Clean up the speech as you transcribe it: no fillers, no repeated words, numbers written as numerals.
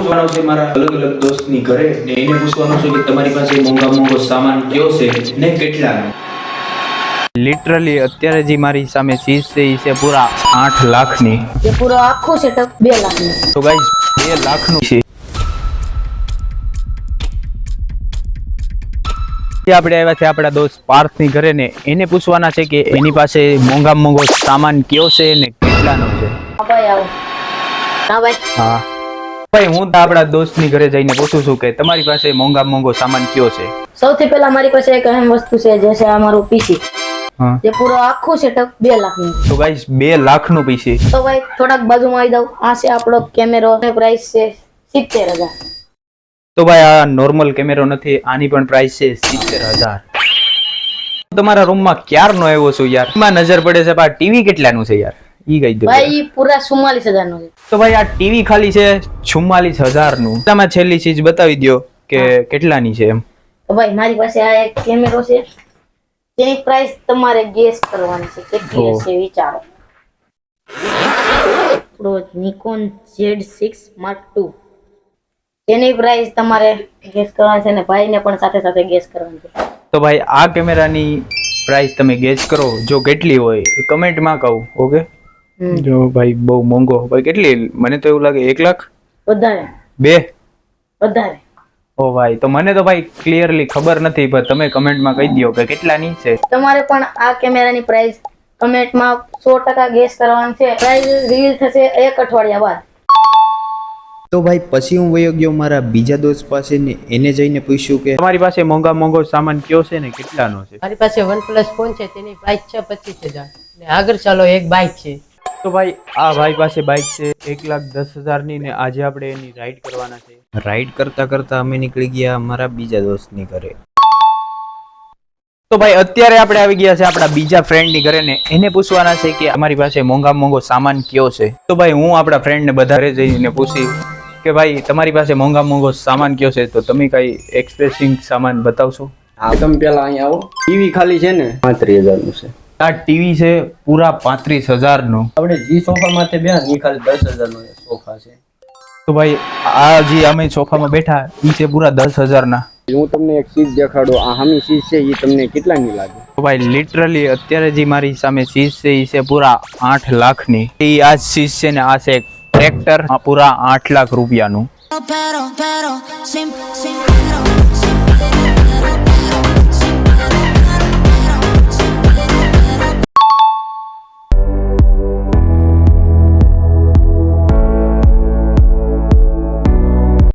પૂછવાનું છે મારા અલગ અલગ દોસ્તની ઘરે ને એને પૂછવાનું છે કે તમારી પાસે મોંઘો સામાન કયો છે ને કેટલાનો। લિટરલી અત્યારે જે મારી સામે ચીજ છે એ છે પૂરા 8 લાખની। ये पूरा आखो सेटअप 2 लाख में। તો ગાઈસ 2 લાખનું છે। આપણે આવ્યા છે આપણા દોસ્ત પાર્થની ઘરે ને એને પૂછવાના છે કે એની પાસે મોંઘો સામાન કયો છે ને કેટલાનો છે। हाँ भाई आओ। हाँ भाई। હા ભાઈ હું તો આપણા દોસ્તની ઘરે જઈને પૂછું છું કે તમારી પાસે મોંઘો સામાન કયો છે। સૌથી પહેલા हमारी પાસે એક અहम वस्तु છે जैसे हमारो पीसी। હા ये पूरा आखो सेटअप 2 लाख में। તો ગાઈસ 2 લાખનું પીસી। तो भाई થોડાક બાજુમાં આવી જાવ। આ છે આપણો કેમેરો ની પ્રાઇસ છે 70000। તો ભાઈ આ નોર્મલ કેમેરો નથી, આની પણ પ્રાઇસ છે 70000। તમારા રૂમમાં ક્યારનો આવ્યો છું યાર, એમાં નજર પડે છે આ ટીવી કેટલાનું છે યાર ઈ કહી દો ભાઈ પૂરા 44000 નો છે। તો ભાઈ આ ટીવી ખાલી છે 44000 નું। તમે છેલ્લી ચીજ બતાવી દો કે કેટલાની છે એમ। તો ભાઈ મારી પાસે આ એક કેમેરો છે જેની પ્રાઇસ તમારે ગેસ કરવાની છે કેટલી હશે વિચારો। આપણો નિકોન Z6 Mark II જેની પ્રાઇસ તમારે ગેસ કરવાની છે ને ભાઈને પણ સાથે સાથે ગેસ કરવાની છે। તો ભાઈ આ કેમેરાની પ્રાઇસ તમે ગેસ કરો, જો કેટલી હોય એ કમેન્ટમાં કહો। ઓકે જો ભાઈ બહુ મોંઘો ભાઈ કેટલી, મને તો એવું લાગે 1 લાખ વધારે 2 વધારે। ઓ ભાઈ તો મને તો ભાઈ ક્લિયરલી ખબર નથી, પણ તમે કમેન્ટમાં કહી દો કે કેટલાની છે। તમારે પણ આ કેમેરાની પ્રાઇસ કમેન્ટમાં 100% ગેસ કરવાની છે। પ્રાઇસ રિવીલ થશે 1 અઠવાડિયા બાદ। તો ભાઈ પછી હું વયો ગયો મારા બીજા દોસ્ત પાસે ને એને જઈને પૂછ્યું કે તમારી પાસે મોંઘો સામાન કયો છે ને કેટલાનો છે। મારી પાસે OnePlus ફોન છે તેની પ્રાઇસ છે 25000 ને આગળ ચાલો એક બાઇક છે। તો ભાઈ આ ભાઈ પાસે બાઇક છે 1,10,000 ની ને આજે આપણે એની રાઈડ કરવાના છે। રાઈડ કરતા કરતા અમે નીકળી ગયા મારા બીજા દોસ્તની ઘરે। તો ભાઈ અત્યારે આપણે આવી ગયા છે આપણા બીજા ફ્રેન્ડની ઘરે ને એને પૂછવાના છે કે અમારી પાસે મોંઘો સામાન કયો છે। તો ભાઈ હું આપણા ફ્રેન્ડને બધા ઘરે જઈને પૂછી કે ભાઈ તમારી પાસે મોંઘો સામાન કયો છે, તો તમે કઈ એક્સપ્રેસિંગ સામાન બતાવશો। હા તમે પેલા અહીંયા આવો। ટીવી ખાલી છે ને 35000 નું છે। આ ટીવી છે પૂરા 35000 નું। આપણે જી સોફા માથે બેહા ઈ ખાલી 10000 નો સોફા છે। તો ભાઈ આ જે અમે સોફામાં બેઠા ઈ છે પૂરા 10000 ના। હું તમને એક ચીજ દેખાડું, આ હામી ચીજ છે એ તમને કેટલાની લાગે। તો ભાઈ લિટરલી અત્યારે જે મારી સામે ચીજ છે એ છે પૂરા 8 લાખની। એ આ ચીજ છે ને આ છે ટ્રેક્ટર પૂરા 8 લાખ રૂપિયાનું। Pero, sin, pero.